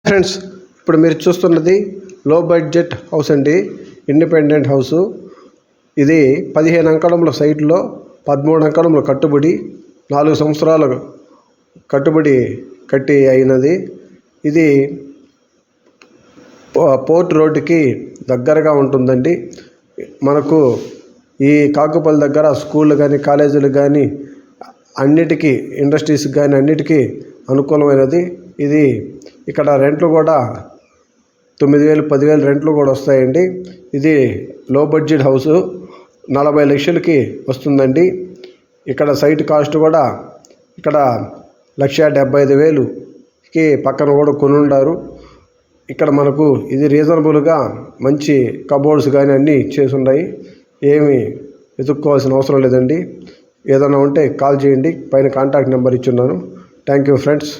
Friends, ఇప్పుడు మీరు చూస్తున్నది లో బడ్జెట్ హౌస్ అండి. Independent house. ఇది 15 అంకణముల సైట్లో 13 అంకణముల కట్టుబడి 4 సంవత్సరాలు కట్టుబడి కట్టి అయినది. ఇది పోర్ట్ రోడ్డుకి దగ్గరగా ఉంటుందండి. మనకు ఈ కాకుపల్లి దగ్గర స్కూళ్ళు కానీ కాలేజీలు కానీ అన్నిటికీ, ఇండస్ట్రీస్ కానీ అన్నిటికీ అనుకూలమైనది. ఇది ఇక్కడ రెంట్లు కూడా 9,000 10,000 రెంట్లు కూడా వస్తాయండి. ఇది లో బడ్జెట్ హౌసు. 40 లక్షలకి వస్తుందండి. ఇక్కడ సైట్ కాస్ట్ కూడా ఇక్కడ 1,75,000కి పక్కన కూడా కొనుండారు. ఇక్కడ మనకు ఇది రీజనబుల్గా మంచి కబోర్డ్స్ కానీ అన్నీ చేసి ఉన్నాయి. ఏమి వెతుక్కోవాల్సిన అవసరం లేదండి. ఏదైనా ఉంటే కాల్ చేయండి. పైన కాంటాక్ట్ నెంబర్ ఇచ్చున్నాను. Thank you friends.